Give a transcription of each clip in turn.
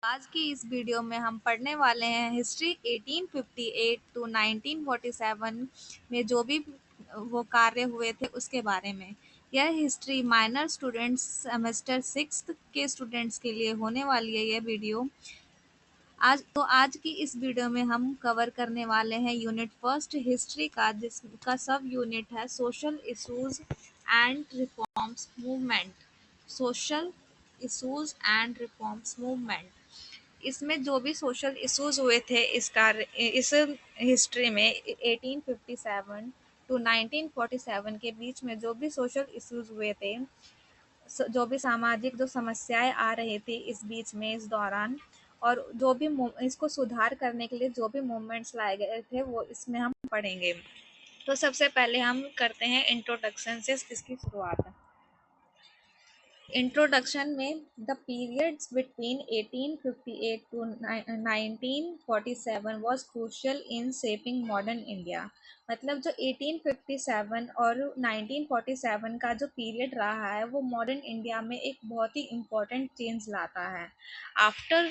आज की इस वीडियो में हम पढ़ने वाले हैं हिस्ट्री 1858 टू 1947 में जो भी वो कार्य हुए थे उसके बारे में। यह हिस्ट्री माइनर स्टूडेंट्स सेमेस्टर 6 के स्टूडेंट्स के लिए होने वाली है यह वीडियो। आज की इस वीडियो में हम कवर करने वाले हैं यूनिट फर्स्ट हिस्ट्री का, जिसका सब यूनिट है social issues and reforms movement. Social issues and reforms movement, इसमें जो भी सोशल इश्यूज हुए थे इस हिस्ट्री में 1857 टू 1947 के बीच में जो भी सोशल इश्यूज हुए थे, जो भी सामाजिक जो समस्याएं आ रही थी इस बीच में इस दौरान, और जो भी इसको सुधार करने के लिए जो भी मूवमेंट्स लाए गए थे वो इसमें हम पढ़ेंगे। तो सबसे पहले हम करते हैं इंट्रोडक्शन से इसकी शुरुआत। इंट्रोडक्शन में the periods between 1858 to 1947 was crucial in shaping modern India. मतलब जो 1857 और 1947 का जो पीरियड रहा है वो मॉडर्न इंडिया में एक बहुत ही इम्पोर्टेंट चेंज लाता है। आफ्टर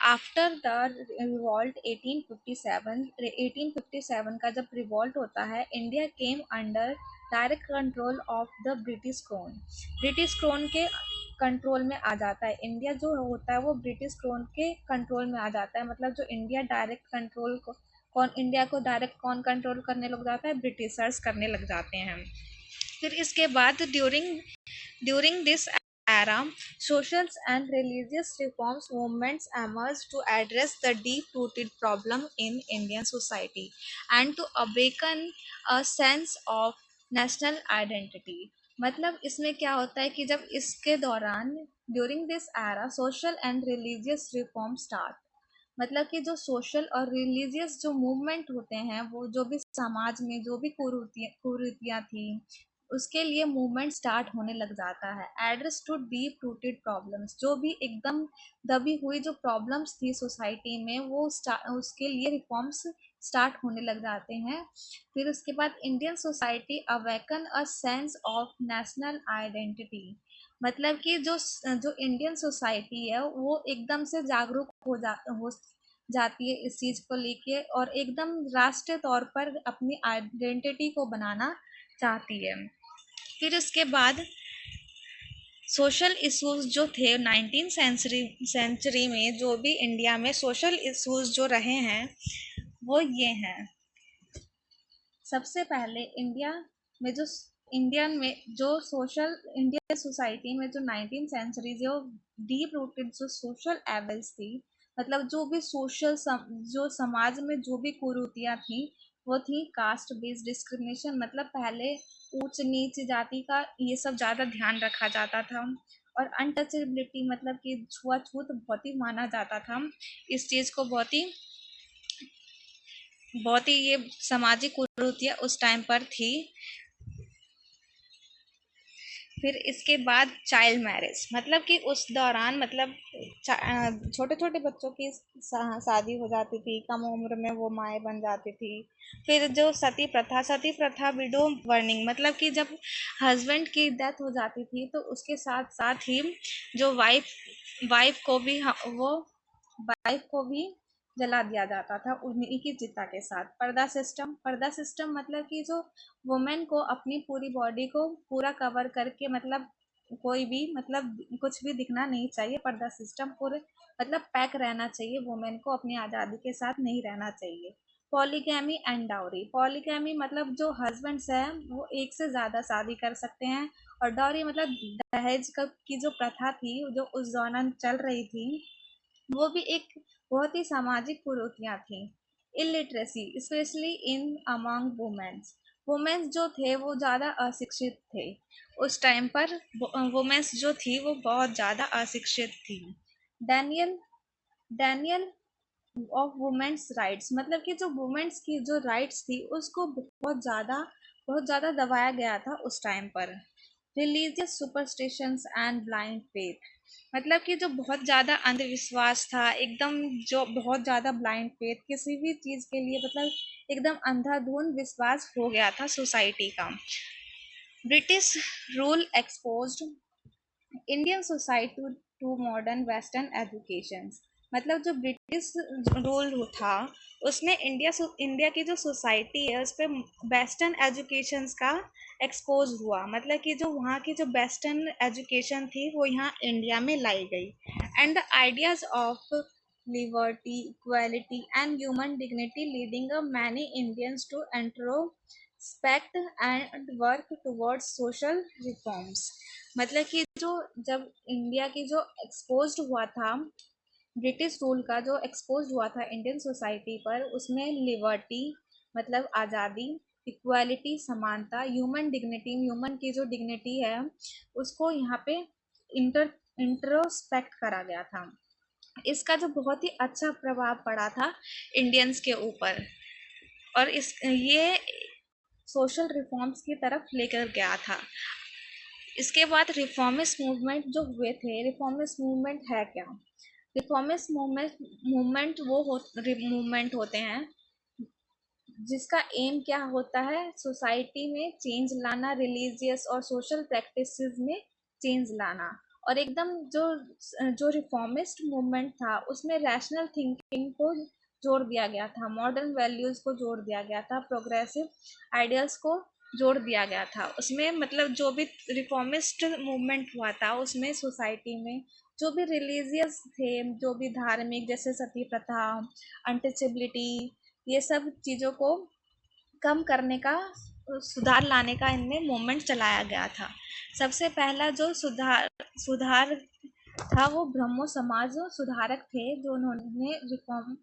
आफ्टर द रिवॉल्ट 1857 का जब रिवॉल्ट होता है, India came under direct control of the British crown के कंट्रोल में आ जाता है। इंडिया जो होता है वो ब्रिटिश क्रोन के कंट्रोल में आ जाता है। मतलब जो इंडिया डायरेक्ट कंट्रोल को कौन इंडिया को डायरेक्ट कौन कंट्रोल करने लग जाता है? ब्रिटिशर्स करने लग जाते हैं। फिर इसके बाद during this era, social and religious reforms movements emerged to address the deep-rooted problem in Indian society and to awaken a sense of national identity। मतलब इसमें क्या होता है कि जब इसके दौरान during this era social and religious reform start, मतलब कि जो सोशल और रिलीजियस जो मूवमेंट होते हैं, वो जो भी समाज में जो भी कुरीतियाँ थी उसके लिए मूवमेंट स्टार्ट होने लग जाता है। Address to deep rooted problems, जो भी एकदम दबी हुई जो प्रॉब्लम्स थी सोसाइटी में वो उसके लिए रिफॉर्म्स स्टार्ट होने लग जाते हैं। फिर उसके बाद Indian society awaken a sense of national identity. मतलब कि जो इंडियन सोसाइटी है वो एकदम से जागरूक हो जाती है इस चीज़ को लेके, और एकदम राष्ट्रीय तौर पर अपनी आइडेंटिटी को बनाना चाहती है। फिर उसके बाद सोशल इश्यूज जो थे 19th सेंचुरी में, जो भी इंडिया में सोशल इश्यूज जो रहे हैं वो ये हैं। सबसे पहले इंडियन में जो सोशल इंडियन सोसाइटी में जो 19th सेंचुरी जो डीप रूटेड जो सोशल एवल्स थी, मतलब जो भी जो समाज में जो भी कुरीतियाँ थी वो थी कास्ट बेस्ड डिस्क्रिमिनेशन। मतलब पहले ऊंच नीच जाति का ये सब ज़्यादा ध्यान रखा जाता था, और अनटचेबिलिटी मतलब कि छुआछूत बहुत ही माना जाता था। इस चीज़ को बहुत ही ये सामाजिक कुरीतियाँ उस टाइम पर थी। फिर इसके बाद चाइल्ड मैरिज, मतलब कि उस दौरान मतलब छोटे छोटे बच्चों की शादी हो जाती थी, कम उम्र में वो माएँ बन जाती थी। फिर जो सती प्रथा विडो बर्निंग, मतलब कि जब हस्बैंड की डेथ हो जाती थी तो उसके साथ साथ ही जो वाइफ को भी वाइफ को भी जला दिया जाता था उन्हीं की चिता के साथ। पर्दा सिस्टम मतलब कि जो वुमेन को अपनी पूरी बॉडी को पूरा कवर करके, मतलब कोई भी मतलब कुछ भी दिखना नहीं चाहिए। पर्दा सिस्टम पूरे मतलब पैक रहना चाहिए, वुमेन को अपनी आज़ादी के साथ नहीं रहना चाहिए। पॉलीगैमी एंड डाउरी, पॉलीगैमी मतलब जो हस्बैंड्स हैं वो एक से ज़्यादा शादी कर सकते हैं, और डाउरी मतलब दहेज की जो प्रथा थी जो उस दौरान चल रही थी वो भी एक बहुत ही सामाजिक कुरीतियाँ थी। Illiteracy specially in among womens, womens जो थे वो ज़्यादा अशिक्षित थे उस टाइम पर। वुमेन्स जो थी वो बहुत ज़्यादा अशिक्षित थी। Denial denial of womens rights, मतलब कि जो वुमेन्स की जो राइट्स थी उसको बहुत ज़्यादा दबाया गया था उस टाइम पर। Religious superstitions and blind faith, मतलब कि जो बहुत ज़्यादा अंधविश्वास था एकदम, जो बहुत ज़्यादा ब्लाइंड फेथ किसी भी चीज़ के लिए, मतलब एकदम अंधाधुंध विश्वास हो गया था सोसाइटी का। British rule exposed Indian society to modern western education, मतलब जो ब्रिटिश रूल था उसमें इंडिया की जो सोसाइटी है उस पर वेस्टर्न एजुकेशंस का एक्सपोज हुआ। मतलब कि जो वहाँ की जो वेस्टर्न एजुकेशन थी वो यहाँ इंडिया में लाई गई। And the ideas of liberty, equality, and human dignity leading a many Indians to introspect and work towards social reforms। मतलब कि जो जब इंडिया की जो एक्सपोज हुआ था, ब्रिटिश रूल का जो एक्सपोज हुआ था इंडियन सोसाइटी पर, उसमें लिबर्टी मतलब आज़ादी, इक्वालिटी समानता, ह्यूमन डिग्निटी ह्यूमन की जो डिग्निटी है उसको यहाँ पे इंट्रोस्पेक्ट करा गया था। इसका जो बहुत ही अच्छा प्रभाव पड़ा था इंडियंस के ऊपर, और इस ये सोशल रिफॉर्म्स की तरफ लेकर गया था। इसके बाद रिफॉर्मिस्ट मूवमेंट जो हुए थे, रिफॉर्मिस्ट मूवमेंट है क्या? रिफॉर्मिस्ट मूवमेंट मूवमेंट होते हैं जिसका एम क्या होता है, सोसाइटी में चेंज लाना, रिलीजियस और सोशल प्रैक्टिसेस में चेंज लाना। और एकदम जो जो रिफॉर्मिस्ट मूवमेंट था उसमें रैशनल थिंकिंग को जोड़ दिया गया था, मॉडर्न वैल्यूज को जोड़ दिया गया था, प्रोग्रेसिव आइडियल्स को जोड़ दिया गया था उसमें। मतलब जो भी रिफॉर्मिस्ट मूवमेंट हुआ था उसमें सोसाइटी में जो भी रिलीजियस थे, जो भी धार्मिक, जैसे सती प्रथा, अनटचेबिलिटी, ये सब चीज़ों को कम करने का, सुधार लाने का इनमें मूवमेंट चलाया गया था। सबसे पहला जो सुधार था वो ब्रह्मो समाज सुधारक थे, जो उन्होंने रिफॉर्म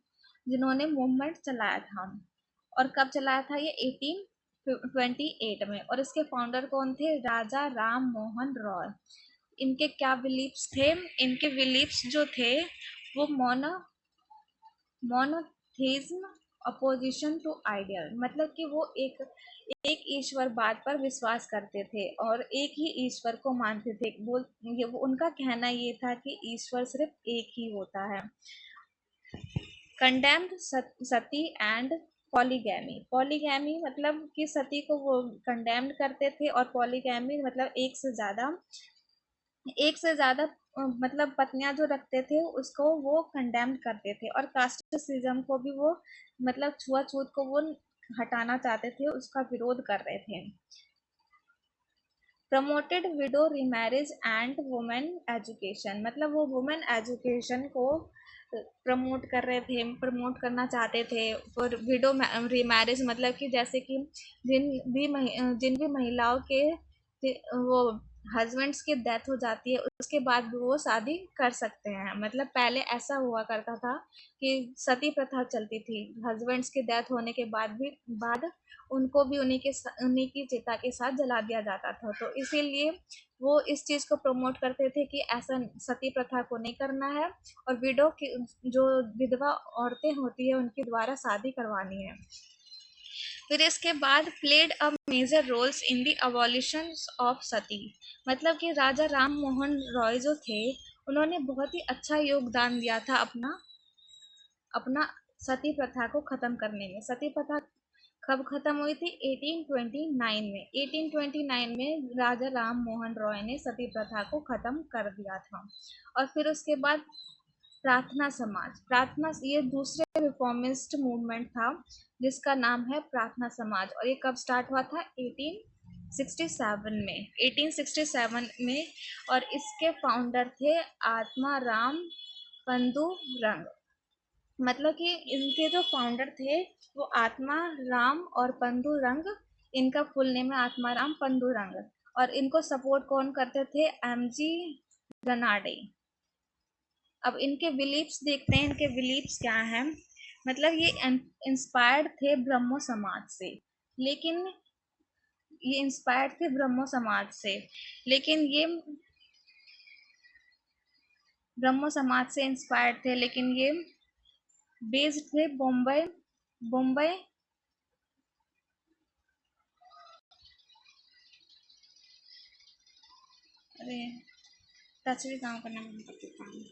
जिन्होंने मूवमेंट चलाया था। और कब चलाया था ये? 1828 में। और इसके फाउंडर कौन थे? राजा राम मोहन रॉय। इनके क्या बिलीफ्स थे? इनके बिलीफ्स जो थे वो मोनोथेइज्म, अपोजिशन टू आइडियल। मतलब कि वो एक ईश्वर बात पर विश्वास करते थे और एक ही ईश्वर को मानते थे। उनका कहना ये था कि ईश्वर सिर्फ एक ही होता है। Condemned Sati and polygamy. Polygamy मतलब कि सती को वो कंडेम्ड करते थे, और पॉलीगैमी मतलब एक से ज्यादा मतलब पत्नियां जो रखते थे उसको वो कंडेम्ड करते थे। और कास्टिसिज्म को भी वो मतलब छुआछूत को वो हटाना चाहते थे, उसका विरोध कर रहे थे। Promoted window remarriage and women education. मतलब वो वुमेन एजुकेशन को प्रमोट करना चाहते थे। और विडो रीमैरिज मतलब कि जैसे कि जिन भी महिलाओं के वो हस्बैंड्स की डेथ हो जाती है उसके बाद भी वो शादी कर सकते हैं। मतलब पहले ऐसा हुआ करता था कि सती प्रथा चलती थी, हस्बैंड्स की डेथ होने के बाद उनको भी उन्हीं की चिता के साथ जला दिया जाता था। तो इसीलिए वो इस चीज को प्रमोट करते थे कि ऐसा सती प्रथा को नहीं करना है, और विडो की जो विधवा औरतें होती है उनके द्वारा शादी करवानी है। फिर इसके बाद played a major roles in the abolition of sati. मतलब कि राजा राम मोहन रॉय जो थे उन्होंने बहुत ही अच्छा योगदान दिया था अपना अपना सती प्रथा को खत्म करने में। सती प्रथा कब खत्म हुई थी? 1829 में। 1829 में राजा राम मोहन रॉय ने सती प्रथा को खत्म कर दिया था। और फिर उसके बाद प्रार्थना समाज। प्रार्थना ये दूसरे रिफॉर्मिस्ट मूवमेंट था जिसका नाम है प्रार्थना समाज। और ये कब स्टार्ट हुआ था? 1867 में। 1867 में। और इसके फाउंडर थे आत्मा राम पंदु रंग। मतलब कि इनके जो फाउंडर थे वो आत्मा राम और पंदु रंग, इनका फुल नेम है आत्मा राम पंदु रंग। और इनको सपोर्ट कौन करते थे? एमजी रनाडे। अब इनके बिलीफ्स देखते हैं, इनके बिलीफ्स क्या हैं। मतलब ये इंस्पायर्ड थे ब्रह्मो समाज से, लेकिन ये इंस्पायर्ड थे ब्रह्मो समाज से लेकिन ये ब्रह्मो समाज से इंस्पायर्ड थे, लेकिन ये बेस्ड थे बॉम्बे बॉम्बे अरे टच भी काम करना बंद कर देता हूँ।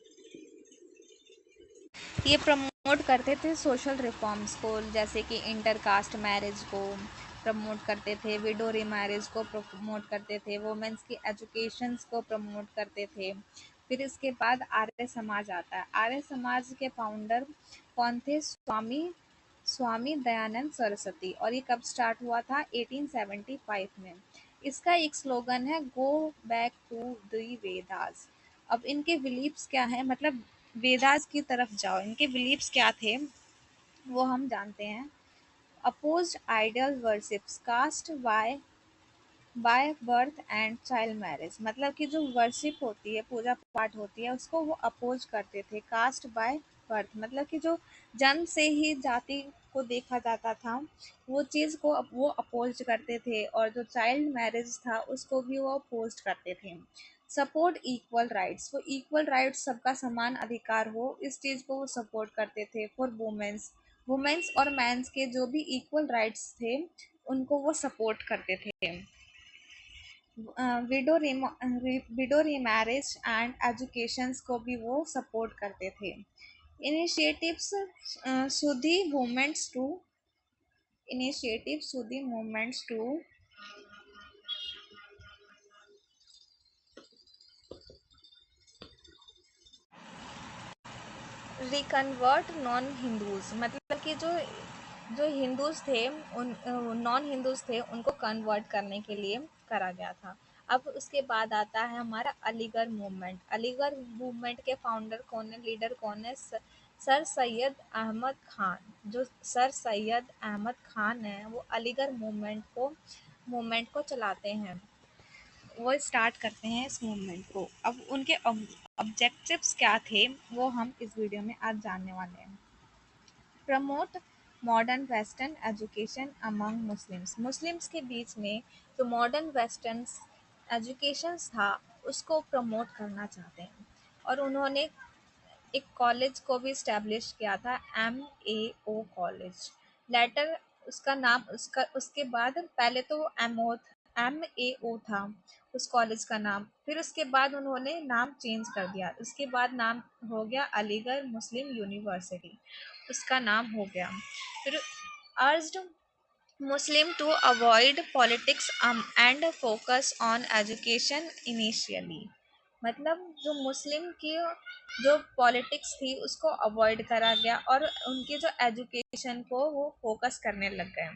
ये प्रमोट करते थे सोशल रिफॉर्म्स को, जैसे कि इंटर कास्ट मैरिज को प्रमोट करते थे, विडो रीमैरिज को प्रमोट करते थे, वुमेन्स की एजुकेशंस को प्रमोट करते थे, फिर इसके बाद आर्य समाज आता है। आर्य समाज के फाउंडर कौन थे? स्वामी स्वामी दयानंद सरस्वती। और ये कब स्टार्ट हुआ था? 1875 में। इसका एक स्लोगन है, go back to the Vedas. अब इनके बिलीव्स क्या है, मतलब वेदास की तरफ जाओ। इनके बिलीव्स क्या थे वो हम जानते हैं। Opposed idol worships, caste by birth and child marriage. मतलब कि जो वर्शिप होती है, पूजा पाठ होती है, उसको वो अपोज करते थे। कास्ट बाय बर्थ मतलब कि जो जन्म से ही जाति को देखा जाता था, वो चीज़ को वो अपोज करते थे। और जो चाइल्ड मैरिज था उसको भी वो अपोज करते थे। सपोर्ट इक्वल राइट्स, वो इक्वल राइट्स, सबका समान अधिकार हो, इस चीज़ को वो सपोर्ट करते थे। फॉर वुमेन्स, वुमेन्स और मैंस के जो भी इक्वल राइट्स थे उनको वो सपोर्ट करते थे। विडो रीमैरिज एंड एजुकेशंस को भी वो सपोर्ट करते थे। इनिशिएटिव्स सुधी मूवमेंट्स टू इनिशिएटिव सुधी movements to reconvert non Hindus, मतलब कि जो जो हिंदूज थे, उन नॉन हिंदूज थे, उनको कन्वर्ट करने के लिए करा गया था। अब उसके बाद आता है हमारा अलीगढ़ मूवमेंट। अलीगढ़ मूवमेंट के फाउंडर कौन है, लीडर कौन है? सर सैयद अहमद खान। जो सर सैयद अहमद खान है वो अलीगढ़ मूवमेंट को चलाते हैं। वो स्टार्ट करते हैं इस मूवमेंट को। अब उनके ऑब्जेक्टिव्स क्या थे वो हम इस वीडियो में आज जानने वाले हैं। Promote modern western education among Muslims, Muslims के बीच में जो मॉडर्न वेस्टर्न एजुकेशन था उसको प्रमोट करना चाहते हैं। और उन्होंने एक कॉलेज को भी इस्टेब्लिश किया था, MAO कॉलेज। लेटर उसका नाम, उसका उसके बाद पहले तो वो MAO था उस कॉलेज का नाम। फिर उसके बाद उन्होंने नाम चेंज कर दिया। उसके बाद नाम हो गया अलीगढ़ मुस्लिम यूनिवर्सिटी, उसका नाम हो गया। फिर urged Muslim to avoid politics and focus on education initially. मतलब जो मुस्लिम की जो पॉलिटिक्स थी उसको अवॉइड करा गया और उनकी जो एजुकेशन को वो फोकस करने लग गए।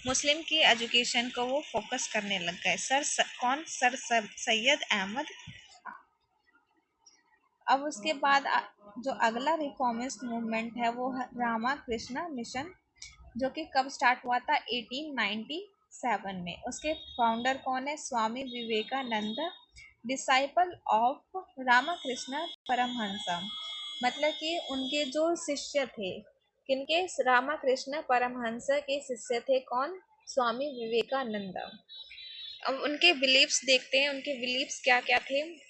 मुस्लिम की एजुकेशन को वो फोकस करने लग गए। कौन? सर सैयद अहमद। अब उसके बाद जो अगला रिफॉर्मिस्ट मूवमेंट है वो है रामाकृष्णा मिशन, जो कि कब स्टार्ट हुआ था? 1897 में। उसके फाउंडर कौन है? Swami Vivekananda, disciple of Ramakrishna Paramahansa. मतलब कि उनके जो शिष्य थे, किनके? रामाकृष्ण परमहंस के शिष्य थे। कौन? स्वामी विवेकानंद। अब उनके बिलीव्स देखते हैं, उनके बिलीव्स क्या क्या थे।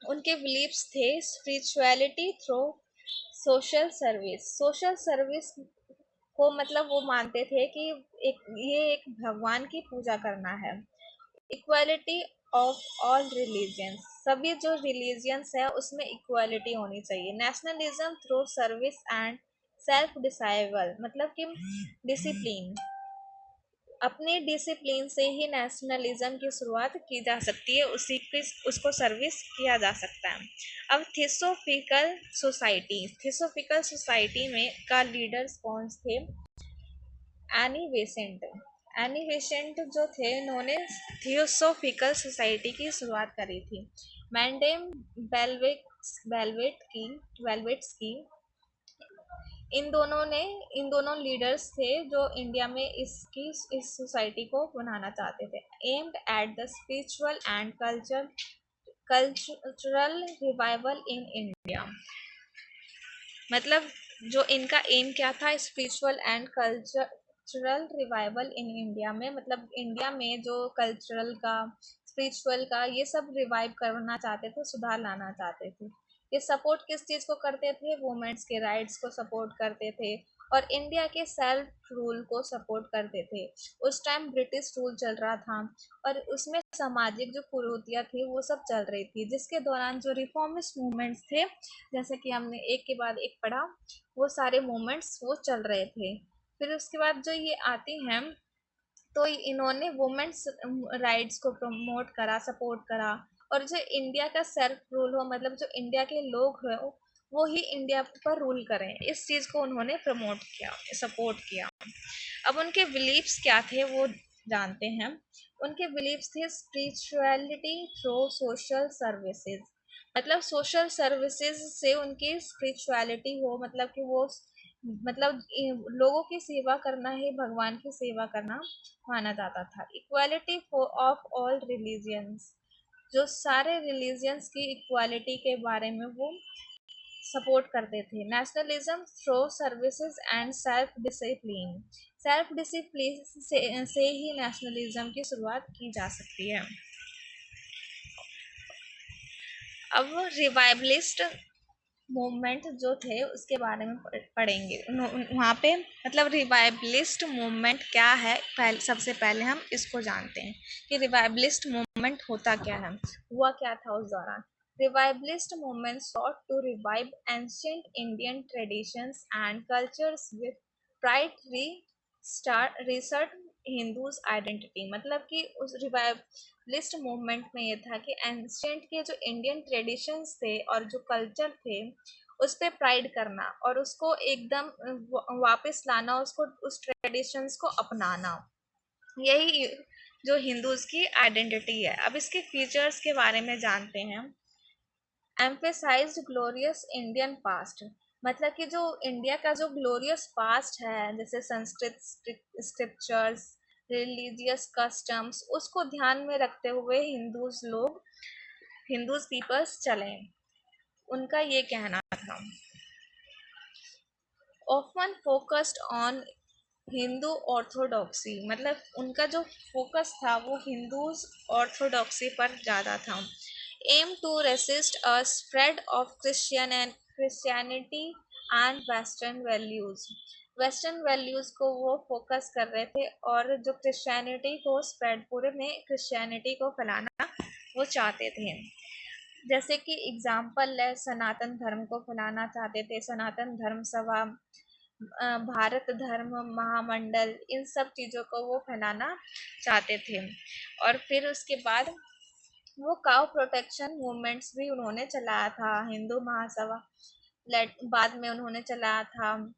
उनके बिलीव्स थे spirituality through social service. Social service को मतलब वो मानते थे कि एक भगवान की पूजा करना है। इक्वालिटी ऑफ ऑल रिलीजियंस, सभी जो रिलीजियंस है उसमें इक्वालिटी होनी चाहिए। Nationalism through service and self disciple, मतलब कि डिसिप्लिन, अपने डिसिप्लिन से ही नेशनलिज्म की शुरुआत की जा सकती है, उसी की उसको सर्विस किया जा सकता है। अब थियोसॉफिकल सोसाइटी में का लीडर्स कौन थे? Annie Besant. एनी बेसेंट जो थे इन्होंने थियोसॉफिकल सोसाइटी की शुरुआत करी थी। मैंडेम वेलवेट्स की इन दोनों लीडर्स थे जो इंडिया में इस सोसाइटी को बनाना चाहते थे। Aimed at the spiritual and cultural revival in India. मतलब जो इनका एम क्या था? Spiritual and cultural revival in India में, मतलब इंडिया में जो कल्चरल का, स्पिरिचुअल का, ये सब रिवाइव करना चाहते थे, सुधार लाना चाहते थे। ये सपोर्ट किस चीज़ को करते थे? वुमेन्स के राइट्स को सपोर्ट करते थे और इंडिया के सेल्फ रूल को सपोर्ट करते थे। उस टाइम ब्रिटिश रूल चल रहा था और उसमें सामाजिक जो कुरीतियाँ थी वो सब चल रही थी, जिसके दौरान जो रिफॉर्मिस्ट मूवमेंट्स थे, जैसे कि हमने एक के बाद एक पढ़ा, वो सारे मूवमेंट्स वो चल रहे थे। फिर उसके बाद जो ये आती हैं तो इन्होंने वुमेन्स राइट्स को प्रमोट करा, सपोर्ट करा। और जो इंडिया का सेल्फ रूल हो, मतलब जो इंडिया के लोग हो वो ही इंडिया पर रूल करें, इस चीज को उन्होंने प्रमोट किया, सपोर्ट किया। अब उनके बिलीव्स क्या थे वो जानते हैं। उनके बिलीव्स थे स्पिरिचुअलिटी थ्रू सोशल सर्विसेज, मतलब सोशल सर्विसेज से उनकी स्पिरिचुअलिटी हो, मतलब कि वो मतलब लोगों की सेवा करना ही भगवान की सेवा करना माना जाता था। इक्वालिटी ऑफ ऑल रिलीजियंस, जो सारे रिलीजियंस की इक्वालिटी के बारे में वो सपोर्ट करते थे। Nationalism through services and self discipline, self discipline से ही नेशनलिज्म की शुरुआत की जा सकती है। अब रिवाइवलिस्ट मूवमेंट जो थे उसके बारे में पढ़ेंगे। वहाँ पे मतलब रिवाइवलिस्ट मूवमेंट क्या है, सबसे पहले हम इसको जानते हैं कि रिवाइवलिस्ट मूवमेंट होता क्या है, हुआ क्या था उस दौरान। Revivalist movement sought to revive ancient Indian traditions and cultures with pride reset Hindus identity, मतलब कि उस रिवाइवलिस्ट मूवमेंट में ये था कि एंशियंट के जो इंडियन ट्रेडिशंस थे और जो कल्चर थे उस पे प्राइड करना और उसको एकदम वापस लाना, उसको उस ट्रेडिशंस को अपनाना, यही जो हिंदूज की आइडेंटिटी है। अब इसके फीचर्स के बारे में जानते हैं। एम्फेसाइज्ड ग्लोरियस इंडियन पास्ट, मतलब कि जो इंडिया का जो ग्लोरियस पास्ट है, जैसे संस्कृत स्क्रिप्चर्स, रिलीजियस कस्टम्स, उसको ध्यान में रखते हुए हिंदूज पीपल्स चले, उनका ये कहना था। Often focused on Hindu orthodoxy, मतलब उनका जो फोकस था वो हिंदूज ऑर्थोडॉक्सी पर ज़्यादा था। Aim to resist a spread of Christianity and western values को वो फोकस कर रहे थे, और जो क्रिश्चियनिटी को स्प्रेड, पूरे में क्रिश्चियनिटी को फैलाना वो चाहते थे। जैसे कि एग्जाम्पल है, सनातन धर्म को फैलाना चाहते थे, सनातन धर्म सभा, भारत धर्म महामंडल, इन सब चीज़ों को वो फैलाना चाहते थे। और फिर उसके बाद वो काउ प्रोटेक्शन मूवमेंट्स भी उन्होंने चलाया था, हिंदू महासभा बाद में उन्होंने चलाया था।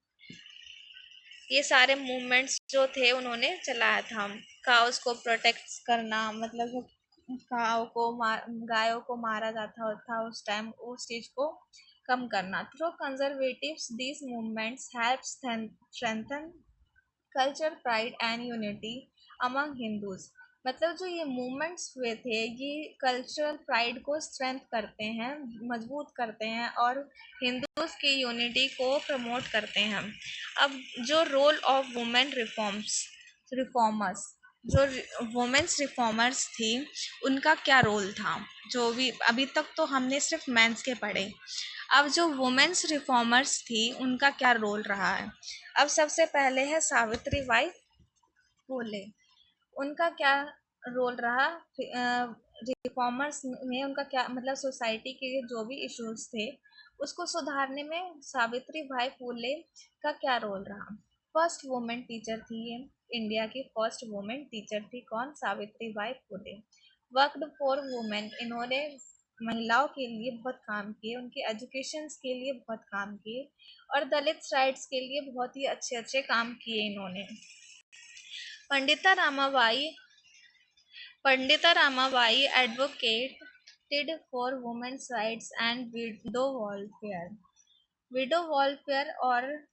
ये सारे मूवमेंट्स जो थे उन्होंने चलाया था। काउस को प्रोटेक्ट करना, मतलब गायों को मारा जाता था उस टाइम, उस चीज को कम करना। Through conservatives these movements help strengthen culture pride and unity among Hindus, मतलब जो ये मूवमेंट्स हुए थे ये कल्चरल प्राइड को स्ट्रेंथ करते हैं, मजबूत करते हैं, और हिंदूज की यूनिटी को प्रमोट करते हैं। अब जो रोल ऑफ वुमेन रिफॉर्मर्स, जो वुमेन्स रिफॉर्मर्स थी उनका क्या रोल था, जो भी अभी तक तो हमने सिर्फ मेंस के पढ़े, अब जो वुमेन्स रिफॉर्मर्स थी उनका क्या रोल रहा है। अब सबसे पहले है सावित्री बाई फुले, उनका क्या रोल रहा रिफॉर्मर्स में, उनका क्या मतलब सोसाइटी के जो भी इश्यूज थे उसको सुधारने में सावित्री बाई फुले का क्या रोल रहा। फर्स्ट वुमेन टीचर थी ये, इंडिया की फर्स्ट वुमेन टीचर थी कौन, Savitri by Phule. Worked for women, इन्होंने महिलाओं के लिए बहुत काम किए, उनके एजुकेशन के लिए बहुत काम किए, और दलित राइट्स के लिए बहुत ही अच्छे अच्छे काम किए इन्होंने। Pandita Ramabai Pandita Ramabai advocated for women's rights and widow welfare और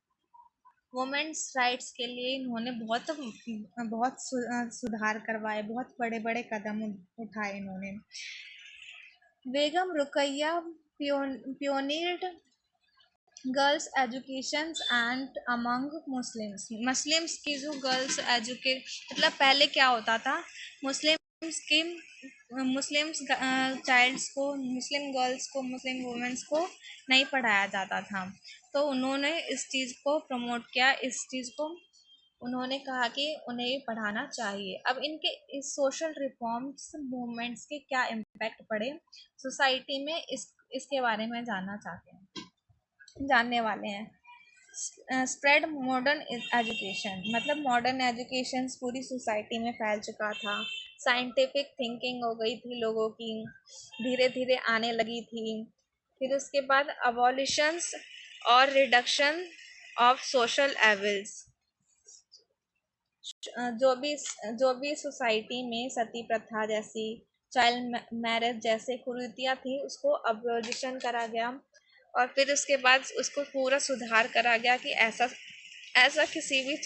वुमेन्स राइट्स के लिए इन्होंने बहुत बहुत सुधार करवाए, बहुत बड़े बड़े कदम उठाए इन्होंने। Begum Rokeya pioneered girls education and among Muslims की जो गर्ल्स मतलब पहले क्या होता था, मुस्लिम्स की मुस्लिम्स चाइल्ड्स को, मुस्लिम गर्ल्स को, मुस्लिम वुमेन्स को नहीं पढ़ाया जाता था, तो उन्होंने इस चीज़ को प्रमोट किया, इस चीज़ को उन्होंने कहा कि उन्हें पढ़ाना चाहिए। अब इनके इस सोशल रिफॉर्म्स मूवमेंट्स के क्या इम्पैक्ट पड़े सोसाइटी में, इसके बारे में जानने वाले हैं। स्प्रेड मॉडर्न एजुकेशन, मतलब मॉडर्न एजुकेशन पूरी सोसाइटी में फैल चुका था। साइंटिफिक थिंकिंग हो गई थी लोगों की, धीरे धीरे आने लगी थी। फिर उसके बाद अबॉलिशंस और रिडक्शन ऑफ सोशल एविल्स, जो भी सोसाइटी में सती प्रथा जैसी, चाइल्ड मैरिज जैसे कुरीतियाँ थी, उसको अबॉलिशन करा गया। और फिर उसके बाद उसको पूरा सुधार करा गया कि ऐसा ऐसा किसी भी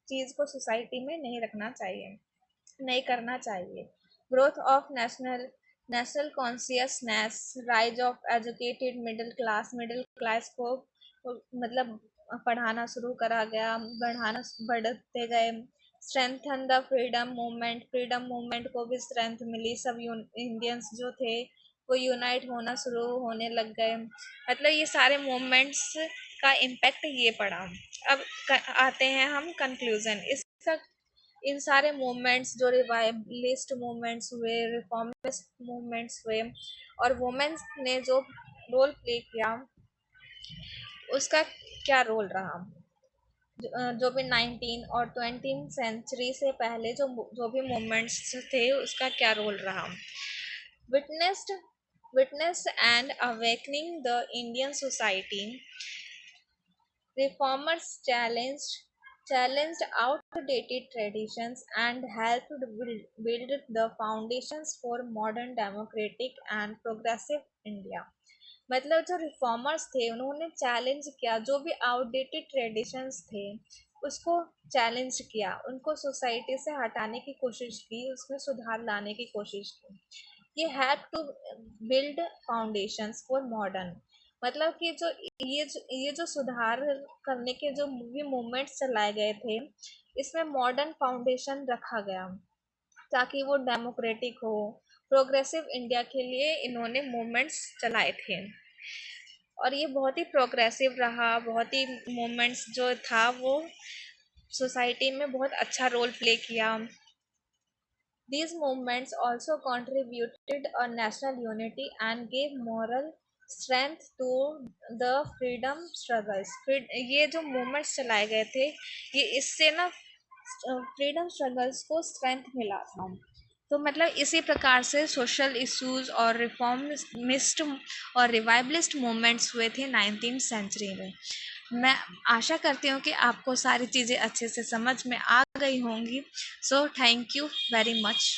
चीज़ को सोसाइटी में नहीं रखना चाहिए, नहीं करना चाहिए। Growth of national national consciousness, rise of educated middle class को मतलब पढ़ाना शुरू करा गया, बढ़ते गए। स्ट्रेंथन द फ्रीडम मूवमेंट को भी स्ट्रेंथ मिली, सब इंडियंस जो थे वो यूनाइट होना शुरू होने लग गए। मतलब ये सारे मूवमेंट्स का इम्पैक्ट ये पड़ा। अब आते हैं हम कंक्लूजन इसका। इन सारे मूवमेंट्स जो रिवाइवलिस्ट मूवमेंट्स हुए, रिफॉर्मिस्ट मूवमेंट्स हुए, और वुमेन्स ने जो रोल प्ले किया, उसका क्या रोल रहा। जो भी 19 और 20 सेंचुरी से पहले जो भी मूवमेंट्स थे, उसका क्या रोल रहा। Witnessed witnessed and awakening the Indian society, reformers challenged outdated traditions and helped build the foundations for modern democratic and progressive India। मतलब जो रिफॉर्मर्स थे उन्होंने चैलेंज किया, जो भी आउटडेटेड ट्रेडिशंस थे उसको चैलेंज किया, उनको सोसाइटी से हटाने की कोशिश की, उसमें सुधार लाने की कोशिश की। ये had to build foundations for modern, मतलब कि ये जो सुधार करने के जो भी मूवमेंट्स चलाए गए थे, इसमें मॉडर्न फाउंडेशन रखा गया ताकि वो डेमोक्रेटिक हो, प्रोग्रेसिव इंडिया के लिए इन्होंने मूवमेंट्स चलाए थे। और ये बहुत ही प्रोग्रेसिव रहा, बहुत ही मूवमेंट्स जो था वो सोसाइटी में बहुत अच्छा रोल प्ले किया। These movements also contributed a national unity and gave moral strength to the freedom struggles। फिर ये जो मूवमेंट्स चलाए गए थे, ये इससे ना फ्रीडम स्ट्रगल्स को स्ट्रेंथ मिला था। तो मतलब इसी प्रकार से सोशल इश्यूज और रिफॉर्मिस्ट और रिवाइवलिस्ट मूवमेंट्स हुए थे 19th सेंचुरी में। मैं आशा करती हूँ कि आपको सारी चीज़ें अच्छे से समझ में आ गई होंगी। So thank you very much.